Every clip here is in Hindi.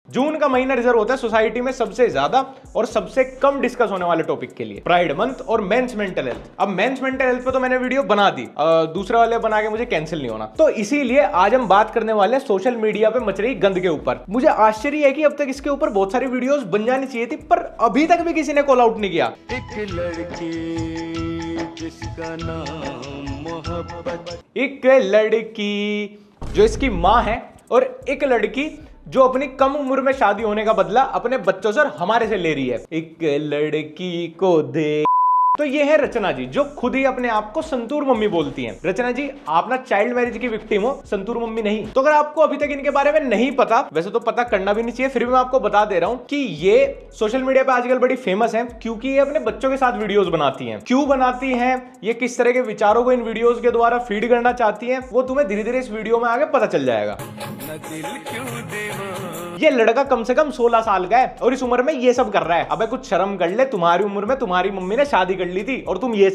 जून का महीना रिजर्व होता है सोसाइटी में सबसे ज्यादा और सबसे कम डिस्कस होने वाले टॉपिक के लिए, प्राइड मंथ और मेंस मेंटल हेल्थ। अब मेंस मेंटल हेल्थ पे तो मैंने वीडियो बना दी, दूसरे वाले बना के मुझे कैंसिल नहीं होना, तो इसीलिए आज हम बात करने वाले हैं सोशल मीडिया पे मच रही गंद के ऊपर। मुझे आश्चर्य है कि अब तक इसके ऊपर बहुत सारी वीडियोस बन जानी चाहिए थी, पर अभी तक भी किसी ने कॉल आउट नहीं किया। एक लड़की जिसका नाम मोहब्बत, एक लड़की जो इसकी माँ है और एक लड़की जो अपनी कम उम्र में शादी होने का बदला अपने बच्चों से और हमारे से ले रही है। एक लड़की को दे। तो ये है रचना जी, जो खुद ही अपने आप को संतूर मम्मी बोलती हैं। रचना जी, आप ना चाइल्ड मैरिज की विक्टिम हो, संतूर मम्मी नहीं। तो अगर आपको अभी तक इनके बारे में नहीं पता, वैसे तो पता करना भी नहीं चाहिए, फिर भी मैं आपको बता दे रहा हूं कि ये सोशल मीडिया पे आजकल बड़ी फेमस है क्योंकि ये अपने बच्चों के साथ वीडियोस बनाती हैं। क्यों बनाती हैं, ये किस तरह के विचारों को इन वीडियोस के द्वारा फीड करना चाहती हैं, वो तुम्हें धीरे धीरे इस वीडियो में आगे पता चल जाएगा। न दिल क्यों दीवाना। ये लड़का कम से कम 16 साल का है और इस उम्र में ये सब कर रहा है। अबे कुछ शर्म कर ले, तुम्हारी उम्र में तुम्हारी मम्मी ने शादी कर ली थी और तुम ये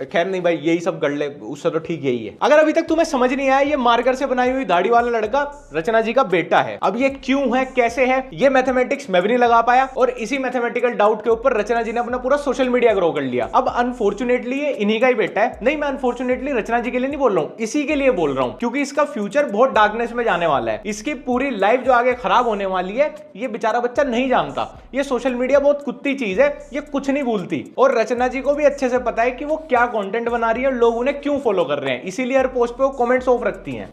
खैर नहीं भाई, यही सब कर ले, उससे तो ठीक यही है। अगर अभी तक तुम्हें समझ नहीं आया, ये मार्कर से बनाई हुई दाढ़ी वाला लड़का रचना जी का बेटा है। अब ये क्यों है, कैसे है, ये मैथमेटिक्स मैं भी नहीं लगा पाया और इसी मैथमेटिकल डाउट के ऊपर रचना जी ने अपना पूरा सोशल मीडिया ग्रो कर लिया। अब अनफॉर्चुनेटली ये इन्हीं का ही बेटा है। नहीं, मैं अनफॉर्चुनेटली रचना जी के लिए नहीं बोल रहा हूँ, इसी के लिए बोल रहा हूँ क्योंकि इसका फ्यूचर बहुत डार्कनेस में जाने वाला है। इसकी पूरी लाइफ जो आगे खराब होने वाली है, ये बेचारा बच्चा नहीं जानता। ये सोशल मीडिया बहुत कुत्ती चीज है, ये कुछ नहीं भूलती और रचना जी को भी अच्छे से पता है कि वो क्या कंटेंट बना रही है और लोग उन्हें क्यों फॉलो कर रहे हैं, इसीलिए हर पोस्ट पे वो कमेंट्स ऑफ रखती हैं।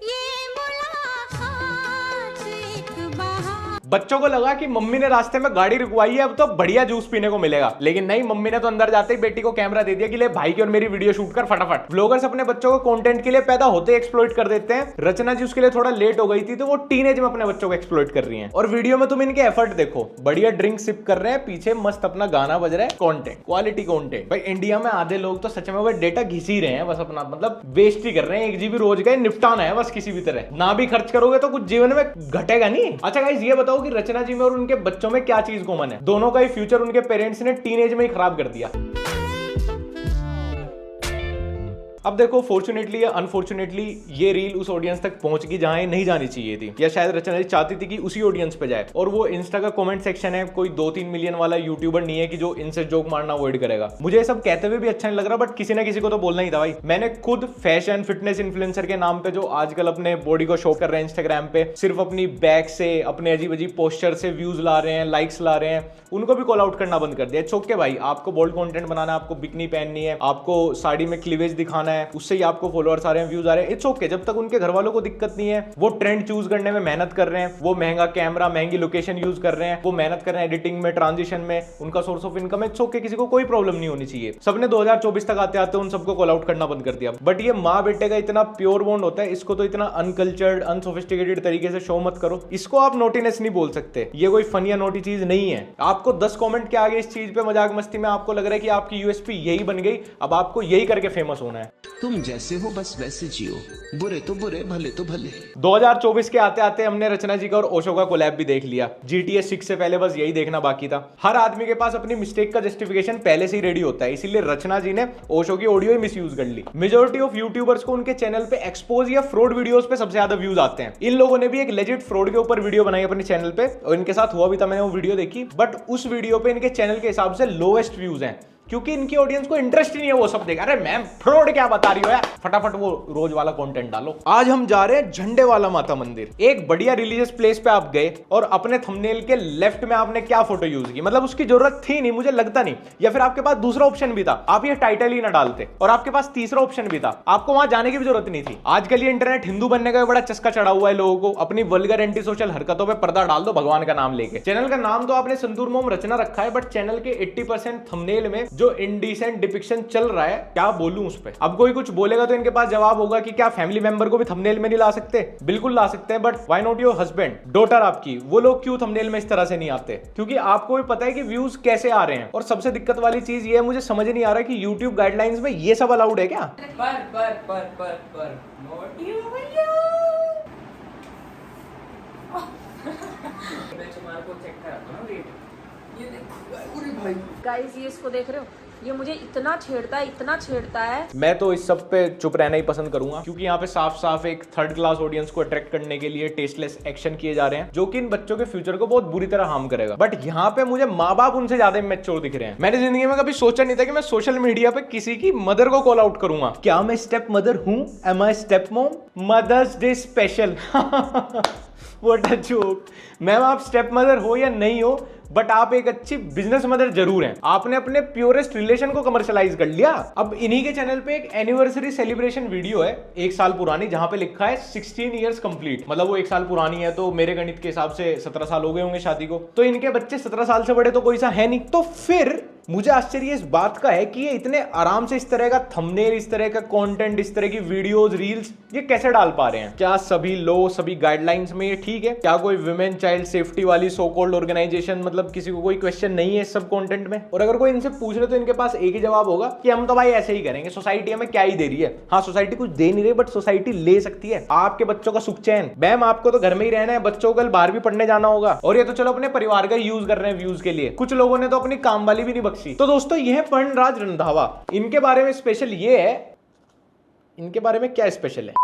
बच्चों को लगा कि मम्मी ने रास्ते में गाड़ी रुकवाई है, अब तो बढ़िया जूस पीने को मिलेगा, लेकिन नहीं, मम्मी ने तो अंदर जाते ही बेटी को कैमरा दे दिया कि ले भाई की और मेरी वीडियो शूट कर फटाफट। व्लॉगर्स अपने बच्चों को कंटेंट के लिए पैदा होते एक्सप्लॉइट कर देते हैं। रचना जी उसके लिए थोड़ा लेट हो गई थी, तो वो टीनेज में अपने बच्चों को एक्सप्लॉइट कर रही हैं। और वीडियो में तुम इनके एफर्ट देखो, बढ़िया ड्रिंक सिप कर रहे हैं, पीछे मस्त अपना गाना बज रहा है, कंटेंट, क्वालिटी कंटेंट। भाई इंडिया में आधे लोग तो सच में वो डेटा घिस ही रहे हैं, बस अपना मतलब वेस्ट ही कर रहे हैं। 1 GB रोज का निपटाना है बस, किसी भी तरह ना भी खर्च करोगे तो कुछ जीवन में घटेगा नहीं। अच्छा गाइस, ये बताओ कि रचना जी में और उनके बच्चों में क्या चीज कॉमन है? दोनों का ही फ्यूचर उनके पेरेंट्स ने टीनेज में ही खराब कर दिया। अब देखो, फॉर्चुनेटली या अनफॉर्चुनेटली ये रील उस ऑडियंस तक पहुंच गई जहां ये नहीं जानी चाहिए थी, या शायद रचना जी चाहती थी कि उसी ऑडियंस पे जाए। और वो इंस्टा का कमेंट सेक्शन है, कोई 2-3 मिलियन वाला यूट्यूबर नहीं है कि जो इनसे जोक मारना अवॉइड करेगा। मुझे ये सब कहते हुए भी अच्छा नहीं लग रहा, बट किसी ना किसी को तो बोलना ही था भाई। मैंने खुद फैशन फिटनेस इन्फ्लुएंसर के नाम पे जो आजकल अपने बॉडी को शो कर रहे हैं इंस्टाग्राम पे, सिर्फ अपनी बैक से, अपने अजीब अजीब पोस्चर से व्यूज ला रहे हैं, लाइक्स ला रहे हैं, उनको भी कॉल आउट करना बंद कर दिया। ओके भाई, आपको बोल्ड कंटेंट बनाना है, आपको बिकनी पहननी है, आपको साड़ी में क्लीवेज दिखाना है, उससे ही आपको फॉलोअर्स आ रहे हैं, व्यूज आ रहे हैं, इट्स ओके। जब तक उनके घर वालों को दिक्कत नहीं है, वो ट्रेंड चूज करने में मेहनत कर रहे हैं, वो महंगा कैमरा, महंगी लोकेशन यूज कर रहे हैं, वो मेहनत कर रहे हैं एडिटिंग में, ट्रांजिशन में, उनका सोर्स ऑफ इनकम है, इट्स ओके, किसी को कोई प्रॉब्लम नहीं होनी चाहिए। सबने 2024 तक आते आते उन सबको कॉल आउट करना बंद कर दिया। बट ये माँ बेटे का इतना प्योर बॉन्ड होता है, इसको तो इतना अनकल्चर्ड, अनसोफिस्टिकेटेड तरीके से शो मत करो। इसको आप नोटीनेस नहीं बोल सकते, ये कोई फन या नोटी चीज नहीं है। आपको 10 कमेंट के आगे इस चीज पे मजाक मस्ती में आपको लग रहा है कि आपकी यूएसपी यही बन गई, अब आपको यही करके फेमस होना है। तुम जैसे हो बस वैसे जियो, बुरे तो बुरे, भले तो भले। 2024 के आते आते हमने रचना जी का और ओशो का कोलैब भी देख लिया। GTA 6 से पहले बस यही देखना बाकी था। हर आदमी के पास अपनी मिस्टेक का जस्टिफिकेशन पहले से ही रेडी होता है, इसीलिए रचना जी ने ओशो की ऑडियो ही मिसयूज कर ली। मेजॉरिटी ऑफ यूट्यूबर्स को उनके चैनल पे एक्सपोज या फ्रॉड वीडियोस पे सबसे ज्यादा व्यूज आते हैं। इन लोगों ने भी एक लेजिट फ्रॉड के ऊपर वीडियो बनाई अपने चैनल पे और इनके साथ हुआ भी था, मैंने वो वीडियो देखी, बट उस वीडियो पे इनके चैनल के हिसाब से लोएस्ट व्यूज हैं क्योंकि इनकी ऑडियंस को इंटरेस्ट ही नहीं है वो सब देखा। अरे मैम फ्रॉड क्या बता रही हो यार, फटाफट वो रोज वाला कंटेंट डालो। आज हम जा रहे हैं झंडे वाला माता मंदिर, एक बढ़िया रिलीजियस प्लेस पे आप गए और अपने थंबनेल के लेफ्ट में आपने क्या फोटो यूज की, मतलब उसकी जरूरत थी नहीं, मुझे लगता नहीं, या फिर आपके पास दूसरा ऑप्शन भी था, आप ये टाइटल ही ना डालते, और आपके पास तीसरा ऑप्शन भी था, आपको वहां जाने की भी जरूरत नहीं थी। आजकल ये इंटरनेट हिंदू बनने का बड़ा चस्का चढ़ा हुआ है लोगों को, अपनी वल्गर एंटी सोशल हरकतों पर पर्दा डाल दो भगवान का नाम लेके। चैनल का नाम तो आपने संतूर मोम रचना रखा है, बट चैनल के 80% थंबनेल में जो इंडिसेंट डिपिक्शन चल रहा है, क्या बोलूं उस पे। अब कोई कुछ बोलेगा तो इनके पास जवाब होगा कि क्या फैमिली मेंबर को भी थंबनेल में नहीं ला सकते? बिल्कुल ला सकते हैं, but why not your husband, daughter आपकी, वो लोग क्यों थंबनेल में इस तरह से नहीं आते? क्योंकि आपको भी पता है कि व्यूज कैसे आ रहे हैं। और सबसे दिक्कत वाली चीज ये है, मुझे समझ नहीं आ रहा कि YouTube गाइडलाइंस में ये सब अलाउड है क्या? पर नोटी हो भैया। मैं तुम्हारे को चेक कराता हूं, वेट। ये देखो, अरे भाई गाइस, ये इसको देख रहे हो, ये मुझे इतना छेड़ता है। मैं तो इस सब पे चुप रहना ही पसंद करूंगा, क्योंकि यहाँ पे साफ साफ एक थर्ड क्लास ऑडियंस को अट्रैक्ट करने के लिए टेस्टलेस एक्शन किए जा रहे हैं, जो कि इन बच्चों के फ्यूचर को बहुत बुरी तरह हार्म करेगा। बट यहाँ पे मुझे माँ बाप उनसे ज्यादा इमैच्योर दिख रहे हैं। मैंने जिंदगी में कभी सोचा नहीं था कि मैं सोशल मीडिया पे किसी की मदर को कॉल आउट करूंगा। क्या मैं स्टेप मदर हूं? Am I step mom? Mother's Day special. What a joke. Ma'am आप स्टेप मदर हो या नहीं हो, बट आप एक अच्छी बिजनेस मदर जरूर हैं। आपने अपने प्योरेस्ट रिलेशन को कमर्शियलाइज कर लिया। अब इन्हीं के चैनल पे एक एनिवर्सरी सेलिब्रेशन वीडियो है 1 साल पुरानी, जहां पे लिखा है 16 इयर्स कंप्लीट। मतलब वो 1 साल पुरानी है, तो मेरे गणित के हिसाब से 17 साल हो गए होंगे शादी को। तो इनके बच्चे 17 साल से बड़े तो कोई सा है नहीं। तो फिर मुझे आश्चर्य इस बात का है कि ये इतने आराम से इस तरह का थंबनेल, इस तरह का कंटेंट, इस तरह की वीडियोस, रील्स ये कैसे डाल पा रहे हैं। क्या सभी लो, सभी गाइडलाइंस में ये ठीक है? क्या कोई विमेन चाइल्ड सेफ्टी वाली सो कॉल्ड ऑर्गेनाइजेशन, मतलब किसी को कोई क्वेश्चन नहीं है इस सब कंटेंट में? और अगर कोई इनसे पूछ रहे तो इनके पास एक ही जवाब होगा कि हम तो भाई ऐसे ही करेंगे, सोसाइटी हमें क्या ही दे रही है। हाँ, सोसाइटी कुछ दे नहीं रही, बट सोसाइटी ले सकती है आपके बच्चों का सुख चैन। मैम आपको तो घर में ही रहना है, बच्चों को कल बाहर भी पढ़ने जाना होगा, और ये तो चलो अपने परिवार का यूज कर रहे हैं व्यूज के लिए। कुछ लोगों ने तो अपनी काम वाली भी नहीं बख्शी। तो दोस्तों ये है फणराज रंधावा। इनके बारे में स्पेशल ये है, इनके बारे में क्या स्पेशल है?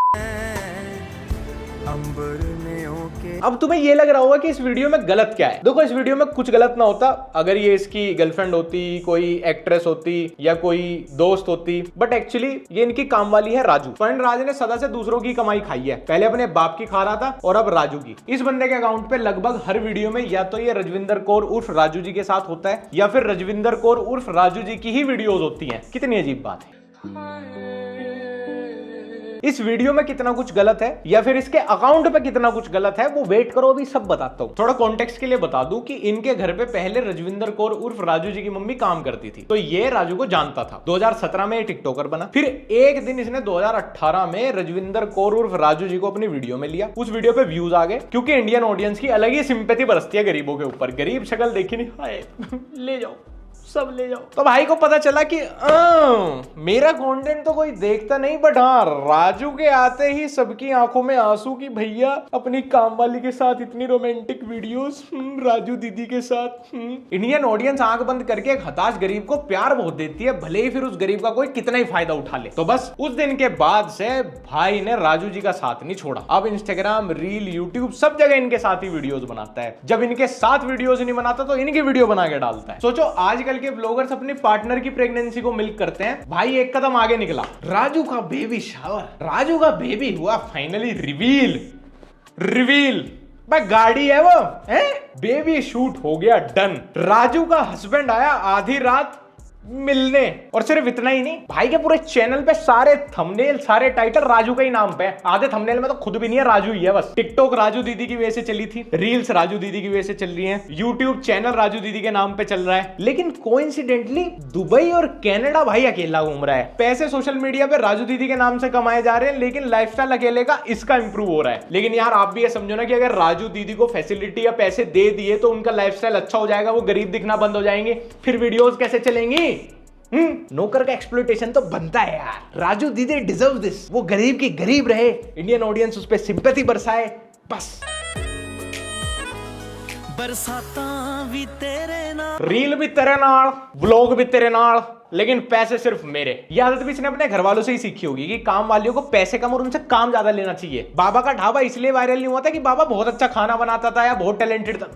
अब तुम्हें ये लग रहा होगा कि इस वीडियो में गलत क्या है। देखो, इस वीडियो में कुछ गलत ना होता अगर ये इसकी गर्लफ्रेंड होती, कोई एक्ट्रेस होती या कोई दोस्त होती, बट एक्चुअली ये इनकी काम वाली है राजू। फणराज ने सदा से दूसरों की कमाई खाई है। पहले अपने बाप की खा रहा था और अब राजू की। इस बंदे के अकाउंट पे लगभग हर वीडियो में या तो ये रजविंदर कौर उर्फ राजू जी के साथ होता है, या फिर रजविंदर कौर उर्फ राजू जी की ही वीडियोज होती है। कितनी अजीब बात है। इस वीडियो में कितना कुछ गलत है या फिर इसके अकाउंट पे कितना कुछ गलत है, वो वेट करो, अभी सब बताता हूं। थोड़ा कॉन्टेक्स्ट के लिए बता दूं कि इनके घर पे पहले रजविंदर कौर उर्फ राजू जी की मम्मी काम करती थी, तो ये राजू को जानता था। 2017 में ये टिकटॉकर बना। फिर एक दिन इसने 2018 में रजविंदर कौर उर्फ राजू जी को अपनी वीडियो में लिया। उस वीडियो पे व्यूज आ गए, क्योंकि इंडियन ऑडियंस की अलग ही सिंपैथी बरसती है गरीबों के ऊपर। गरीब शक्ल देखी नहीं, हाय ले जाओ, सब ले जाओ। तो भाई को पता चला कि मेरा कंटेंट तो कोई देखता नहीं, बट हाँ, राजू के आते ही सबकी आंखों में आंसू की भैया अपनी काम वाली के साथ इतनी रोमांटिक वीडियोस, राजू दीदी के साथ। इंडियन ऑडियंस आंख बंद करके एक हताश गरीब को प्यार बहुत देती है, भले ही फिर उस गरीब का कोई कितना ही फायदा उठा ले। तो बस उस दिन के बाद से भाई ने राजू जी का साथ नहीं छोड़ा। अब इंस्टाग्राम, रील, यूट्यूब सब जगह इनके साथ ही वीडियोस बनाता है। जब इनके साथ वीडियोस नहीं बनाता तो इनकी वीडियो बना के डालता है। सोचो आजकल के ब्लॉगर्स अपने पार्टनर की प्रेगनेंसी को मिल्क करते हैं, भाई एक कदम आगे निकला। राजू का बेबी शावर, राजू का बेबी हुआ फाइनली रिवील। भाई गाड़ी है वो, है बेबी शूट हो गया डन। राजू का हस्बैंड आया आधी रात मिलने, और सिर्फ इतना ही नहीं, भाई के पूरे चैनल पे सारे थंबनेल, सारे टाइटल राजू का ही नाम पे। आधे थंबनेल में तो खुद भी नहीं है, राजू ही है बस। टिकटॉक राजू दीदी की वजह से चली थी, रील्स राजू दीदी की वजह से चल रही हैं, यूट्यूब चैनल राजू दीदी के नाम पे चल रहा है। लेकिन कोइंसिडेंटली दुबई और कनाडा भाई अकेला घूम रहा है। पैसे सोशल मीडिया पे राजू दीदी के नाम से कमाए जा रहे हैं, लेकिन लाइफस्टाइल अकेले का इसका इंप्रूव हो रहा है। लेकिन यार आप भी ये समझो ना कि अगर राजू दीदी को फैसिलिटी या पैसे दे दिए तो उनका लाइफस्टाइल अच्छा हो जाएगा, वो गरीब दिखना बंद हो जाएंगे, फिर वीडियोस कैसे चलेंगी? नौकर का एक्सप्लॉयटेशन तो बनता है यार। राजू दीदी डिजर्व दिस। वो गरीब की गरीब रहे, इंडियन ऑडियंस उस पर सिंपैथी बरसाए, बस। बरसातां भी तेरे नाल, रील भी तेरे नाल, ब्लॉग भी तेरे नाल, लेकिन पैसे सिर्फ मेरे। ये आदत भी इसने अपने घर वालों से ही सीखी होगी कि काम वालियों को पैसे कम और उनसे काम ज्यादा लेना चाहिए। बाबा का ढाबा इसलिए वायरल नहीं हुआ था कि बाबा बहुत अच्छा खाना बनाता था या बहुत टैलेंटेड था।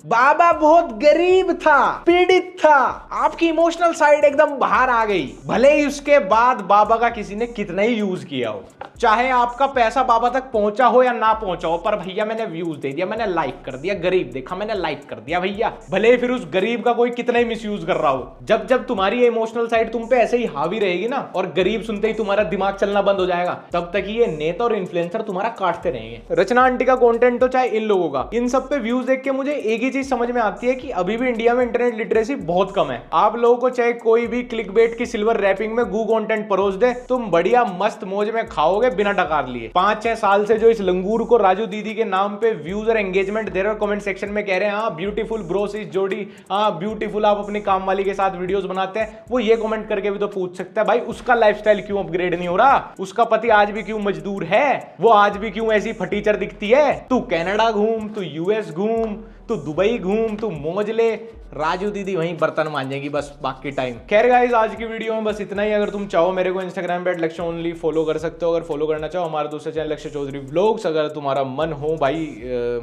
बाबा बहुत गरीब था, पीड़ित था। आपकी इमोशनल साइड एकदम बाहर आ गई, भले ही उसके बाद बाबा का किसी ने कितना ही यूज किया हो। चाहे आपका पैसा बाबा तक पहुंचा हो या ना पहुंचा हो, पर भैया मैंने व्यूज दे दिया, मैंने लाइक कर दिया, गरीब देखा मैंने लाइक कर दिया भैया, भले ही फिर उस गरीब का कोई कितना ही मिसयूज कर रहा हो। जब जब तुम्हारी इमोशनल साइड तुम पे ऐसे ही हावी रहेगी ना, और गरीब सुनते ही तुम्हारा दिमाग चलना बंद हो जाएगा, तब तक ये नेता और इन्फ्लुएंसर तुम्हारा काटते रहेंगे। रचना आंटी का कंटेंट तो चाहे इन लोगों का, इन सब पे व्यूज देख के मुझे एक ही चीज समझ में आती है कि अभी भी इंडिया में इंटरनेट लिटरेसी बहुत कम है। आप लोगों को चाहे कोई भी क्लिकबेट की सिल्वर रैपिंग में गू कंटेंट परोस दे, तुम बढ़िया मस्त मौज में खाओगे बिना डकार लिए। 5-6 साल से जो इस लंगूर को राजू दीदी के नाम पे व्यूज और एंगेजमेंट दे रहे हो, कमेंट सेक्शन में कह रहे हैं हाँ ब्यूटीफुल ब्रोस इस जोड़ी, हाँ ब्यूटीफुल, आप अपनी काम वाली के साथ वीडियोस वीडियोस बनाते हैं, वो ये कमेंट करके भी तो पूछ सकता है भाई उसका लाइफस्टाइल क्यों अपग्रेड नहीं हो रहा, उसका पति आज भी क्यों मजदूर है, वो आज भी क्यों ऐसी फटीचर दिखती है। तू कनाडा घूम, तू यूएस घूम, तू दुबई घूम, तू मौज ले, राजू दीदी वहीं बर्तन मांजेगी बस बाकी टाइम। खैर गाइस, आज की वीडियो में बस इतना ही। अगर तुम चाहो मेरे को इंस्टाग्राम पे लक्ष्य ओनली फॉलो कर सकते हो। अगर फॉलो करना चाहो हमारा दूसरा चैनल लक्ष्य चौधरी व्लॉग्स। अगर तुम्हारा मन हो भाई,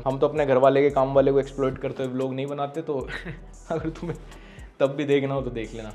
हम तो अपने घर वाले के काम वाले को एक्सप्लॉइट करते हुए व्लॉग नहीं बनाते, तो अगर तुम्हें तब भी देखना हो तो देख लेना।